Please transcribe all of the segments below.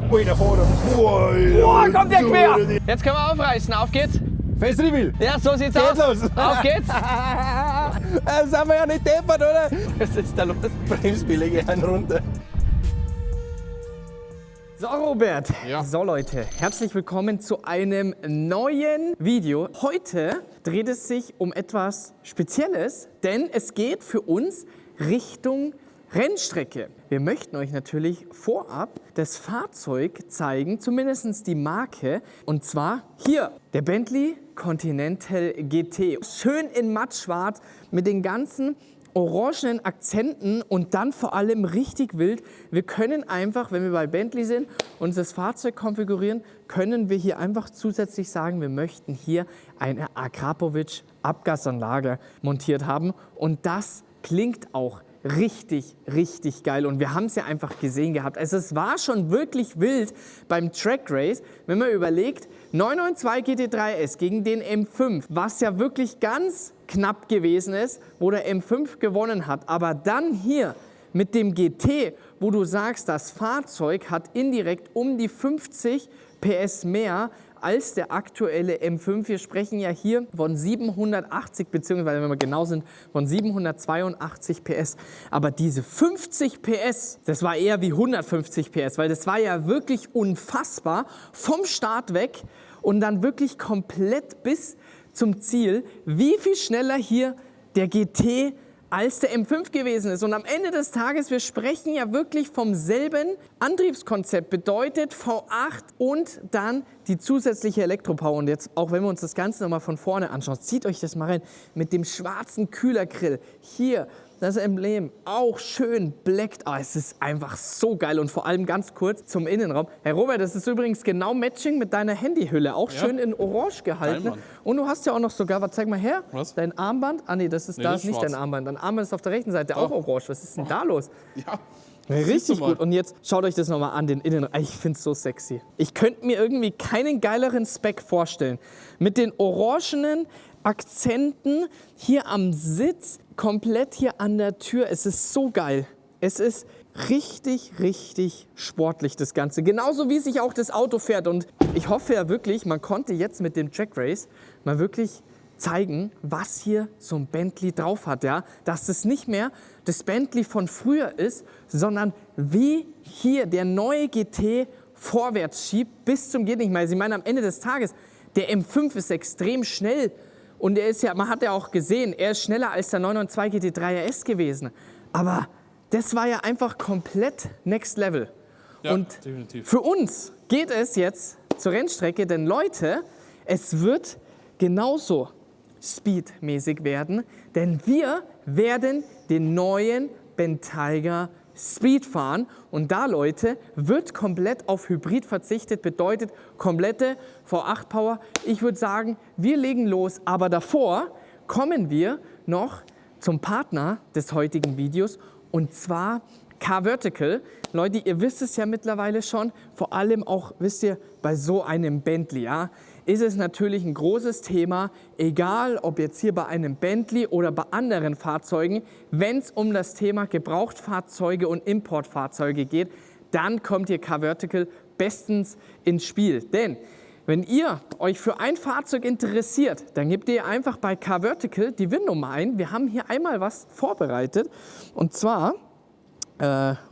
Ui, da vorne. Boah, kommt der quer! Jetzt können wir aufreißen, auf geht's! Fest Reveal. Ja, so sieht's Geht aus! los. Auf geht's! Das haben wir ja nicht deppert, oder? Was ist da los? Bremsbeläge einen runter. So, Robert. Ja. So, Leute, herzlich willkommen zu einem neuen Video. Heute dreht es sich um etwas Spezielles, denn es geht für uns Richtung Rennstrecke. Wir möchten euch natürlich vorab das Fahrzeug zeigen, zumindest die Marke, und zwar hier, der Bentley Continental GT. Schön in mattschwarz mit den ganzen orangenen Akzenten und dann vor allem richtig wild. Wir können einfach, wenn wir bei Bentley sind und das Fahrzeug konfigurieren, können wir hier einfach zusätzlich sagen, wir möchten hier eine Akrapovic Abgasanlage montiert haben und das klingt auch richtig, richtig geil und wir haben es ja einfach gesehen gehabt. Also es war schon wirklich wild beim Track Race, wenn man überlegt, 992 GT3S gegen den M5, was ja wirklich ganz knapp gewesen ist, wo der M5 gewonnen hat. Aber dann hier mit dem GT, wo du sagst, das Fahrzeug hat indirekt um die 50 PS mehr als der aktuelle M5. Wir sprechen ja hier von 780, beziehungsweise wenn wir genau sind, von 782 PS. Aber diese 50 PS, das war eher wie 150 PS, weil das war ja wirklich unfassbar vom Start weg und dann wirklich komplett bis zum Ziel, wie viel schneller hier der GT als der M5 gewesen ist. Und am Ende des Tages, wir sprechen ja wirklich vom selben Antriebskonzept, bedeutet V8 und dann die zusätzliche Elektropower. Und jetzt, auch wenn wir uns das Ganze nochmal von vorne anschauen, zieht euch das mal rein, mit dem schwarzen Kühlergrill, hier das Emblem, auch schön blackt. Oh, es ist einfach so geil und vor allem ganz kurz zum Innenraum. Herr Robert, das ist übrigens genau Matching mit deiner Handyhülle, auch ja, schön in Orange gehalten. Geil, und du hast ja auch noch sogar, was, zeig mal her, was? Dein Armband. Ah nee, das ist, da ist nicht dein Armband. Dein Armband ist auf der rechten Seite auch orange. Was ist denn da los? Ja. Richtig gut. Und jetzt schaut euch das nochmal an, den Innenraum. Ich finde es so sexy. Ich könnte mir irgendwie keinen geileren Spec vorstellen. Mit den orangenen Akzenten hier am Sitz, komplett hier an der Tür. Es ist so geil. Es ist richtig, richtig sportlich, das Ganze. Genauso wie sich auch das Auto fährt. Und ich hoffe ja wirklich, man konnte jetzt mit dem Track Race mal wirklich zeigen, was hier so ein Bentley drauf hat. Ja? Dass es nicht mehr das Bentley von früher ist, sondern wie hier der neue GT vorwärts schiebt bis zum geht nicht mehr. Ich meine, am Ende des Tages, der M5 ist extrem schnell. Und er ist ja, man hat ja auch gesehen, er ist schneller als der 992 GT3 RS gewesen. Aber das war ja einfach komplett Next Level. Ja, und definitiv. Für uns geht es jetzt zur Rennstrecke, denn Leute, es wird genauso speedmäßig werden, denn wir werden den neuen Bentayga Speed fahren und da, Leute, wird komplett auf Hybrid verzichtet, bedeutet komplette V8 Power. Ich würde sagen, wir legen los, aber davor kommen wir noch zum Partner des heutigen Videos und zwar Car-Vertical. Leute, ihr wisst es ja mittlerweile schon, vor allem auch, wisst ihr, bei so einem Bentley, ja, ist es natürlich ein großes Thema, egal ob jetzt hier bei einem Bentley oder bei anderen Fahrzeugen, wenn es um das Thema Gebrauchtfahrzeuge und Importfahrzeuge geht, dann kommt hier Car-Vertical bestens ins Spiel. Denn wenn ihr euch für ein Fahrzeug interessiert, dann gebt ihr einfach bei Car-Vertical die VIN-Nummer ein. Wir haben hier einmal was vorbereitet und zwar,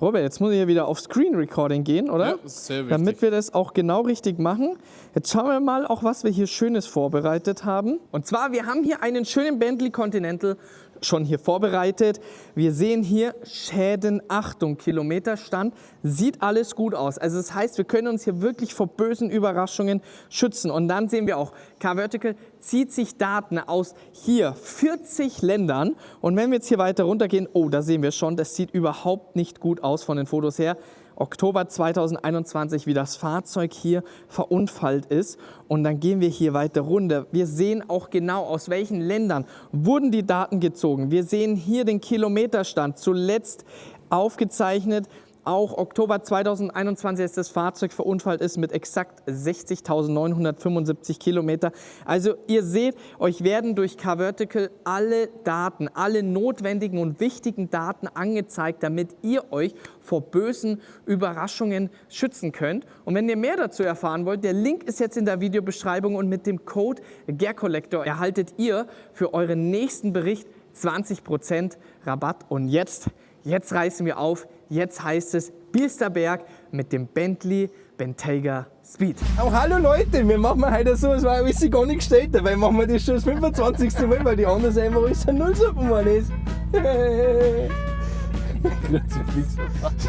Robert, jetzt muss ich hier wieder auf Screen Recording gehen, oder? Ja, das ist sehr wichtig. Damit wir das auch genau richtig machen. Jetzt schauen wir mal auch, was wir hier Schönes vorbereitet haben. Und zwar, wir haben hier einen schönen Bentley Continental schon hier vorbereitet. Wir sehen hier Schäden, Achtung, Kilometerstand. Sieht alles gut aus. Also das heißt, wir können uns hier wirklich vor bösen Überraschungen schützen. Und dann sehen wir auch, Car-Vertical zieht sich Daten aus hier 40 Ländern. Und wenn wir jetzt hier weiter runtergehen, oh, da sehen wir schon, das sieht überhaupt nicht gut aus von den Fotos her. Oktober 2021, wie das Fahrzeug hier verunfallt ist. Und dann gehen wir hier weiter runter. Wir sehen auch genau, aus welchen Ländern wurden die Daten gezogen. Wir sehen hier den Kilometerstand, zuletzt aufgezeichnet Auch Oktober 2021 ist das Fahrzeug verunfallt ist mit exakt 60.975 Kilometer. Also ihr seht, euch werden durch Carvertical alle Daten, alle notwendigen und wichtigen Daten angezeigt, damit ihr euch vor bösen Überraschungen schützen könnt. Und wenn ihr mehr dazu erfahren wollt, der Link ist jetzt in der Videobeschreibung und mit dem Code GERCOLLECTOR erhaltet ihr für euren nächsten Bericht 20% Rabatt. Und jetzt reißen wir auf. Jetzt heißt es Bilsterberg mit dem Bentley Bentayga Speed. Oh, hallo Leute, wir machen heute so, es war alles gar nicht gestellt, dabei machen wir das schon das 25. Mal, weil die anderen sagen immer, alles ein Nullsuppen ist.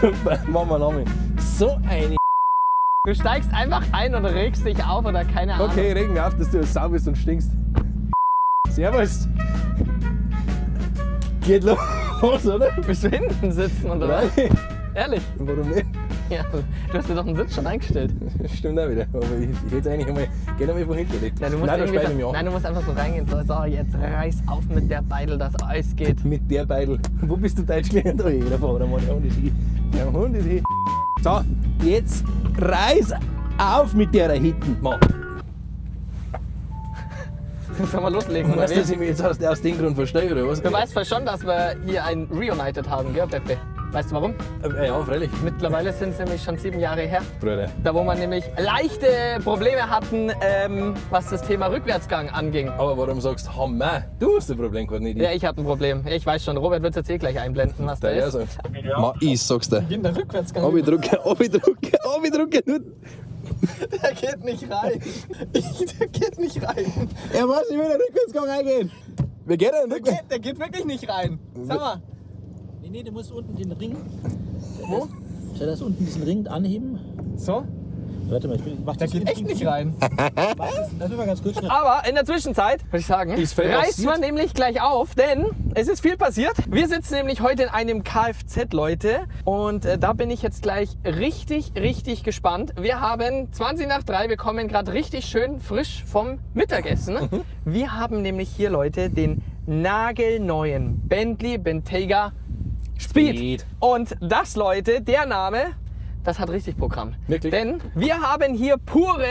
Super, machen wir nochmal. So eine. Du steigst einfach ein und regst dich auf oder keine Ahnung. Okay, reg mich auf, dass du sau bist und stinkst. Servus. Geht los, oder? Willst du hinten sitzen oder was? Nein. Ehrlich? Warum nicht? Ja, du hast dir doch einen Sitz schon eingestellt. Stimmt auch wieder. Aber ich hätte eigentlich einmal, geh einmal von hinten weg. Ja, du musst Nein, da irgendwie speise ich mich so, an. nein, du musst einfach so reingehen. So, jetzt reiß auf mit der Beidel, dass alles geht. Mit der Beidel. Wo bist du Deutsch gelernt? Oh, jeder Fahrer, Mann, der Hund ist hier. Der Hund ist hier. So, jetzt reiß auf mit der Hitten, Mann. Sollen wir loslegen, oder Weißt du, dass wie? ich mich jetzt aus dem Grund verstehe, oder was? Du weißt voll schon, dass wir hier ein Reunited haben, gell, Pepe? Weißt du warum? Ja, freilich. Mittlerweile sind es nämlich schon 7 Jahre her. Bruder. Da wo wir nämlich leichte Probleme hatten, was das Thema Rückwärtsgang anging. Aber warum sagst du, haben wir? Du hast ein Problem gerade nicht. Ja, ich hatte ein Problem. Ich weiß schon, Robert wird es jetzt eh gleich einblenden, was da Der ist. sagt. Ma, ich sag's dir. In der Rückwärtsgang. Abdrücken, nur. Der geht nicht rein. Der geht nicht rein. Er weiß, ich will in den Rückwärtsgang reingehen. Wie geht er denn? Der geht wirklich nicht rein. Sag mal. Nee, du musst unten den Ring. Wo? Soll das unten diesen Ring anheben? So? Warte mal, ich mach Der das geht echt nicht rein. Das will mal ganz kurz schnell. Aber in der Zwischenzeit, würde ich sagen, Ist viel reißt passiert. man nämlich gleich auf, denn es ist viel passiert. Wir sitzen nämlich heute in einem Kfz, Leute. Und da bin ich jetzt gleich richtig gespannt. Wir haben 20 nach 3, wir kommen gerade richtig schön frisch vom Mittagessen. Wir haben nämlich hier, Leute, den nagelneuen Bentley Bentayga Speed. Und das, Leute, der Name, das hat richtig Programm. Wirklich? Denn wir haben hier pure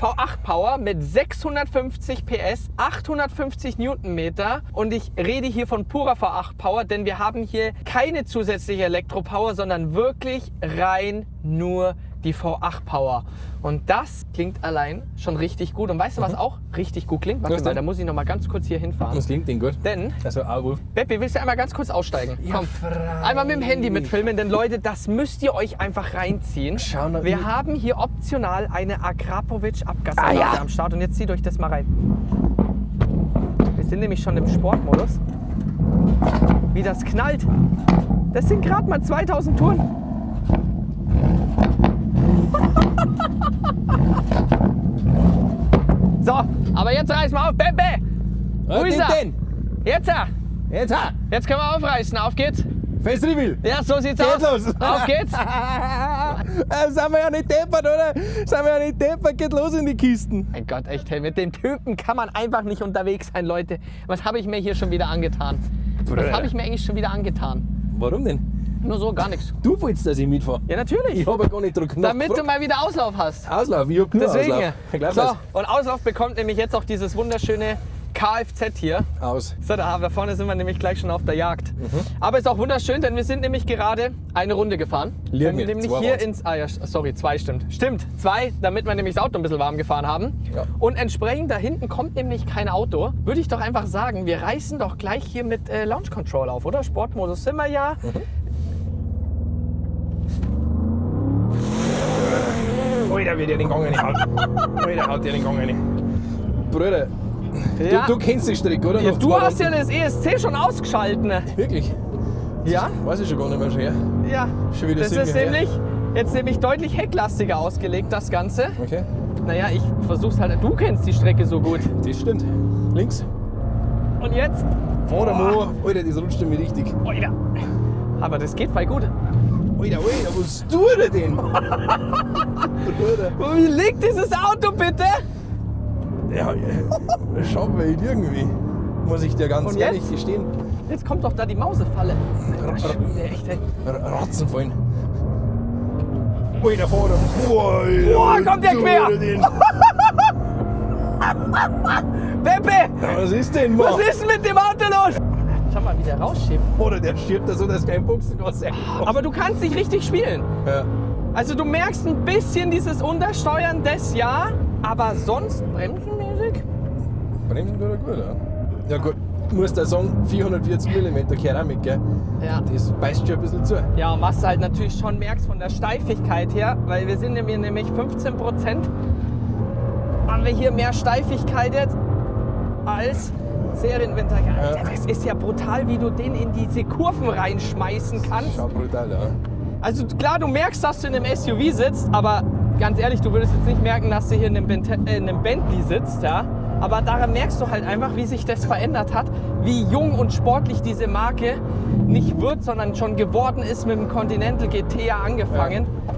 V8 Power mit 650 PS, 850 Newtonmeter und ich rede hier von purer V8 Power, denn wir haben hier keine zusätzliche Elektropower, sondern wirklich rein nur die V8 Power. Und das klingt allein schon richtig gut. Und weißt du, was auch richtig gut klingt? Warte Was mal, denn? da muss ich noch mal ganz kurz hier hinfahren. Das klingt denn gut. Denn, Also, auch Beppi, willst du einmal ganz kurz aussteigen? Ja, Komm, freilich. einmal mit dem Handy mitfilmen, denn Leute, das müsst ihr euch einfach reinziehen. Schau mal, Wir wie- haben hier optional eine Akrapovic-Abgasanlage Ah, ja. am Start und jetzt zieht euch das mal rein. Wir sind nämlich schon im Sportmodus. Wie das knallt. Das sind gerade mal 2000 Touren. So, aber jetzt reißen wir auf. Bebe! Wo ist er? denn? Jetzt! Jetzt ha! Jetzt können wir aufreißen. Auf geht's. Fest Reveal! Ja, so sieht's Geht aus. los! Auf geht's. Sind wir ja nicht deppert, oder? Sind wir ja nicht deppert, geht los in die Kisten. Mein Gott, echt, hey, mit dem Typen kann man einfach nicht unterwegs sein, Leute. Was habe ich mir hier schon wieder angetan? Was Bruder. habe ich mir eigentlich schon wieder angetan? Warum denn? Nur so, gar nichts. Du wolltest, dass ich mitfahre. Ja, natürlich. Ich habe ja gar nicht Druck Damit du mal wieder Auslauf hast. Auslauf, ich hab nur Deswegen. Auslauf. Ich glaub So, das. und Auslauf bekommt nämlich jetzt auch dieses wunderschöne Kfz hier. Aus. So, da vorne sind wir nämlich gleich schon auf der Jagd. Mhm. Aber ist auch wunderschön, denn wir sind nämlich gerade eine Runde gefahren. Liegen Wenn wir wir, nämlich 2 hier waren's. ins... Ah ja, sorry, 2 stimmt. Stimmt, 2, damit wir nämlich das Auto ein bisschen warm gefahren haben. Ja. Und entsprechend da hinten kommt nämlich kein Auto. Würde ich doch einfach sagen, wir reißen doch gleich hier mit Launch Control auf, oder? Sportmodus sind wir ja. Ui, da wird ja den Gang nicht halten. Ui, da haut ja den Gang rein. Bruder, Ja. du kennst die Strecke, oder? Ja, Nach du 2 hast ja Runden. das ESC schon ausgeschalten. Wirklich? Ja? Weiß ich schon gar nicht mehr schwer. Ja. Schon wieder Das 7 ist her. jetzt nämlich deutlich hecklastiger ausgelegt, das Ganze. Okay, Naja, ich versuch's halt. Du kennst die Strecke so gut. das stimmt. Links. Und jetzt? Vorder Mo. Alter, das rutscht mir richtig. Oida. Aber das geht voll gut. Alter, was tut er denn? Bruder. Wie liegt dieses Auto bitte? Ja, schaut mir halt irgendwie. Muss ich dir ganz Und ehrlich jetzt? gestehen. Jetzt kommt doch da die Mausefalle. Alter Schwede, echt, ey. Ratzen fallen. Ui, da vorne. Boah, kommt der quer. Pepe, Was ist denn, Mann? was ist denn mit dem Auto los? Schau mal, wie der rausschiebt. Oder der stirbt da so, dass kein Buchsengoss reinkommt. Aber du kannst nicht richtig spielen. Ja. Also du merkst ein bisschen dieses Untersteuern, das ja, aber sonst bremsenmäßig? Bremsen tut er gut, ja. Ja gut, muss da sagen, 440 mm Keramik, gell? Ja. Das beißt schon ein bisschen zu. Ja, und was du halt natürlich schon merkst von der Steifigkeit her, weil wir sind nämlich 15%, haben wir hier mehr Steifigkeit jetzt als Serienwinter. Ja. Das ist ja brutal, wie du den in diese Kurven reinschmeißen kannst. Schau brutal, ja. Also klar, du merkst, dass du in einem SUV sitzt, aber ganz ehrlich, du würdest jetzt nicht merken, dass du hier in einem Bentley sitzt, ja. Aber daran merkst du halt einfach, wie sich das verändert hat, wie jung und sportlich diese Marke nicht wird, sondern schon geworden ist mit dem Continental GT ja angefangen. Ja.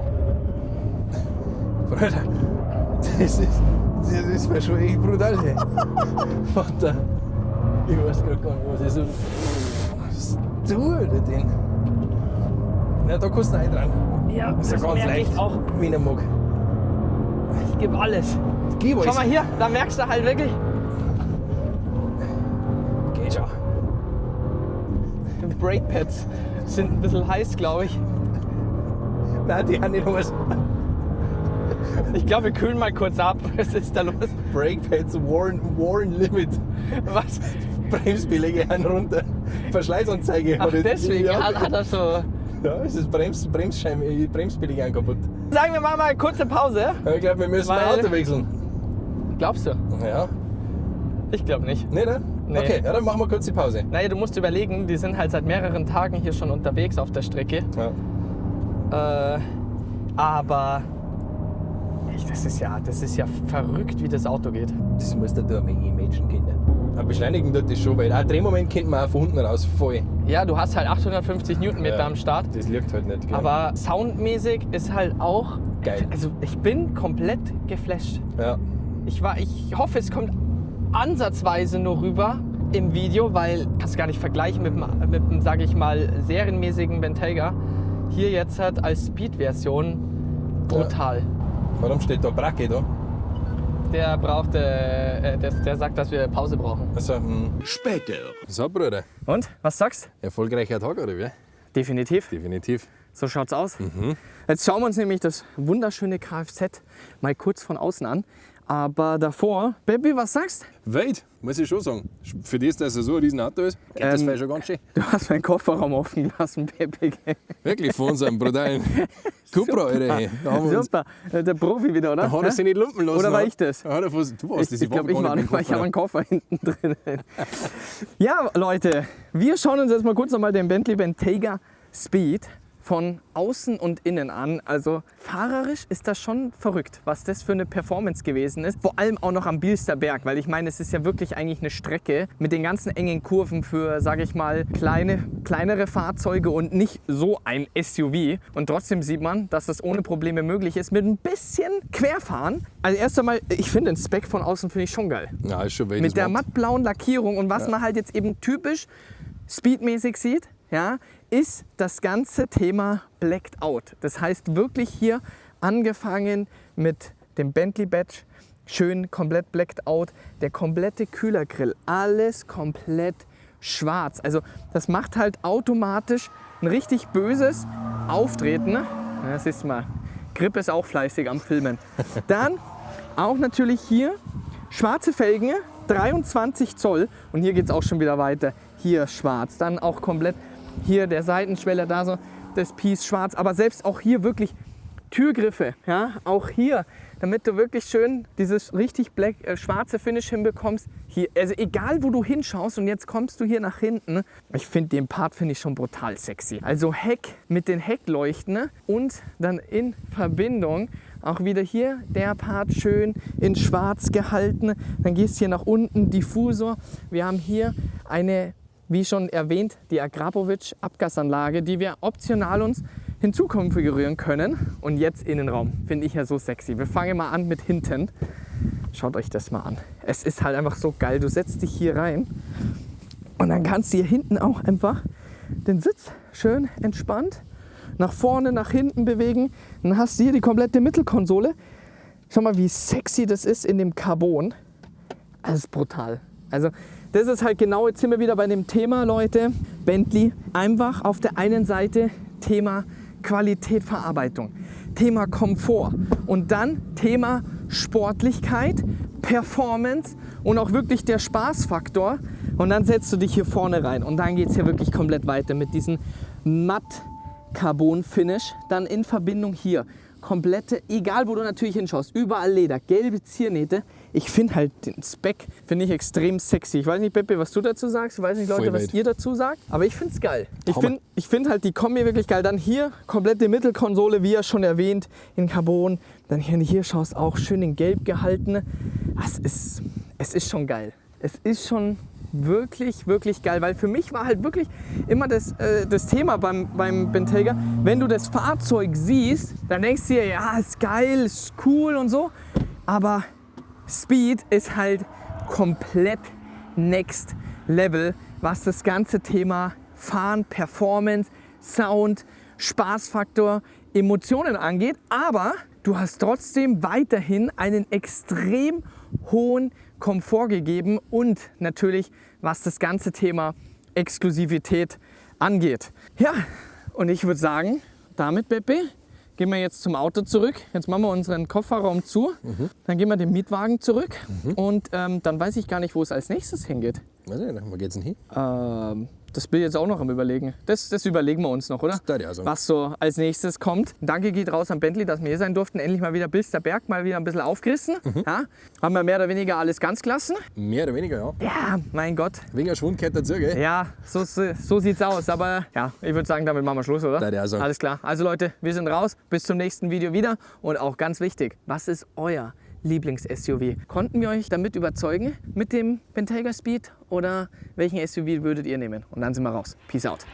Bruder, das ist mir schon echt brutal, ey. Vater, ich weiß gerade gar nicht, was ich so... Was tut er denn? Ja, da kannst du rein dran. Ja, Das ist ja ganz merke leicht. ich auch. Wie ich mag. Ich gebe alles. Gib Schau alles. mal hier, da merkst du halt wirklich, Geht schon. die Brakepads sind ein bisschen heiß, glaube ich. Nein, die haben nicht was. Ich glaube, wir kühlen mal kurz ab. Was ist da los? Brakepads, Warren Limit. Was? Bremsbeläge haben runter. Verschleißanzeige. Ach, hat jetzt- deswegen hat er so... Ja, es ist Bremsbeläge ankaputt. Sagen wir mal eine kurze Pause. Ja, ich glaube, wir müssen Weil- mein Auto wechseln. Glaubst du? Ja. Ich glaube nicht. Nee, ne? Nee. Okay, ja, dann machen wir kurz die Pause. Naja, du musst überlegen, die sind halt seit mehreren Tagen hier schon unterwegs auf der Strecke. Ja. Aber echt, das ist ja verrückt, wie das Auto geht. Das muss da ein wenig Menschen kennen. Aber beschleunigen tut das schon, weil ein Drehmoment kennt man auch von unten raus voll. Ja, du hast halt 850 Newtonmeter Ja. am Start. Das liegt halt nicht. Gell? Aber soundmäßig ist halt auch Geil. Also ich bin komplett geflasht. Ja. Ich hoffe, es kommt ansatzweise nur rüber im Video, weil kannst du gar nicht vergleichen mit dem sage ich mal, serienmäßigen Bentayga. Hier jetzt halt als Speed-Version brutal. Warum steht da Bracke da? Der braucht, der sagt, dass wir Pause brauchen. Also, später. So, Bruder. Und, was sagst du? Erfolgreicher Tag, oder wie? Definitiv. Definitiv. So schaut's aus. Jetzt schauen wir uns nämlich das wunderschöne Kfz mal kurz von außen an. Aber davor, Baby, was sagst Weit, muss ich schon sagen. Für das, dass er so ein riesen Auto ist, geht das schon ganz schön. du? Du hast meinen Kofferraum offen gelassen, Baby. Wirklich, von unserem brutalen Cupra, Alter. Da haben wir uns, Super, der Profi wieder, oder? da hat er sich nicht lumpen lassen. Oder war ich das? Da hat er du warst das, Ich glaube, ich war nicht, weil ich habe einen Koffer. Koffer hinten drin. Ja, Leute, wir schauen uns jetzt mal kurz nochmal den Bentley Bentayga Speed von außen und innen an. Also fahrerisch ist das schon verrückt, was das für eine Performance gewesen ist. Vor allem auch noch am Bielster Berg, weil ich meine, es ist ja wirklich eigentlich eine Strecke mit den ganzen engen Kurven für, sage ich mal, kleinere Fahrzeuge und nicht so ein SUV. Und trotzdem sieht man, dass das ohne Probleme möglich ist mit ein bisschen Querfahren. Also erst einmal, ich finde den Spec von außen finde ich schon geil. Ja, ist schon weit. Mit der mattblauen Lackierung und was man halt jetzt eben typisch speedmäßig sieht, ja, ist das ganze Thema Blacked Out. Das heißt wirklich hier angefangen mit dem Bentley Badge, schön komplett Blacked Out, der komplette Kühlergrill, alles komplett schwarz. Also das macht halt automatisch ein richtig böses Auftreten. Ne? Ja, siehst du mal, Grip ist auch fleißig am Filmen. Dann auch natürlich hier schwarze Felgen, 23 Zoll und hier geht es auch schon wieder weiter. Hier schwarz, dann auch komplett hier der Seitenschweller, da so das Piece schwarz, aber selbst auch hier wirklich Türgriffe, ja, auch hier, damit du wirklich schön dieses richtig schwarze Finish hinbekommst. Hier, also egal wo du hinschaust und jetzt kommst du hier nach hinten. Ich finde den Part finde ich schon brutal sexy. Also Heck mit den Heckleuchten und dann in Verbindung auch wieder hier der Part schön in schwarz gehalten. Dann gehst du hier nach unten, Diffusor. Wir haben hier eine, wie schon erwähnt, die Agrapovic-Abgasanlage, die wir optional uns hinzukonfigurieren können. Und jetzt Innenraum, finde ich ja so sexy. Wir fangen mal an mit hinten. Schaut euch das mal an. Es ist halt einfach so geil. Du setzt dich hier rein und dann kannst du hier hinten auch einfach den Sitz schön entspannt nach vorne, nach hinten bewegen. Dann hast du hier die komplette Mittelkonsole. Schau mal, wie sexy das ist in dem Carbon. Das ist brutal. Also das ist halt genau, jetzt sind wir wieder bei dem Thema, Leute. Bentley, einfach auf der einen Seite Thema Qualität, Verarbeitung, Thema Komfort und dann Thema Sportlichkeit, Performance und auch wirklich der Spaßfaktor. Und dann setzt du dich hier vorne rein und dann geht es hier wirklich komplett weiter mit diesem Matt-Carbon-Finish. Dann in Verbindung hier komplette, egal wo du natürlich hinschaust, überall Leder, gelbe Ziernähte. Ich finde halt den Speck, finde ich extrem sexy. Ich weiß nicht, Pepe, was du dazu sagst. Ich weiß nicht, Leute, was ihr dazu sagt. Aber ich finde es geil. Ich find halt die Kombi wirklich geil. Dann hier komplette Mittelkonsole, wie ja schon erwähnt, in Carbon. Dann hier schaust auch schön in Gelb gehalten. Es ist schon geil. Es ist schon wirklich, wirklich geil. Weil für mich war halt wirklich immer das Thema beim Bentayga, wenn du das Fahrzeug siehst, dann denkst du dir, ja, ist geil, ist cool und so. Aber Speed ist halt komplett next level, was das ganze Thema Fahren, Performance, Sound, Spaßfaktor, Emotionen angeht. Aber du hast trotzdem weiterhin einen extrem hohen Komfort gegeben und natürlich, was das ganze Thema Exklusivität angeht. Ja, und ich würde sagen, damit, Beppe, gehen wir jetzt zum Auto zurück. Jetzt machen wir unseren Kofferraum zu. Dann gehen wir den Mietwagen zurück. Und dann weiß ich gar nicht, wo es als nächstes hingeht. Wo geht's denn hin? Das bin ich jetzt auch noch am Überlegen. Das überlegen wir uns noch, oder? Also. Was so als nächstes kommt. Danke geht raus an Bentley, dass wir hier sein durften. Endlich mal wieder Bilsterberg, mal wieder ein bisschen aufgerissen. Ja, haben wir mehr oder weniger alles ganz gelassen. Mehr oder weniger, ja. Ja, mein Gott. Weniger Schwund gehört dazu, gell? Ja, so sieht's aus. Aber ja, ich würde sagen, damit machen wir Schluss, oder? Also. Alles klar. Also Leute, wir sind raus. Bis zum nächsten Video wieder. Und auch ganz wichtig, was ist euer Lieblings-SUV? Konnten wir euch damit überzeugen mit dem Bentayga Speed oder welchen SUV würdet ihr nehmen? Und dann sind wir raus. Peace out.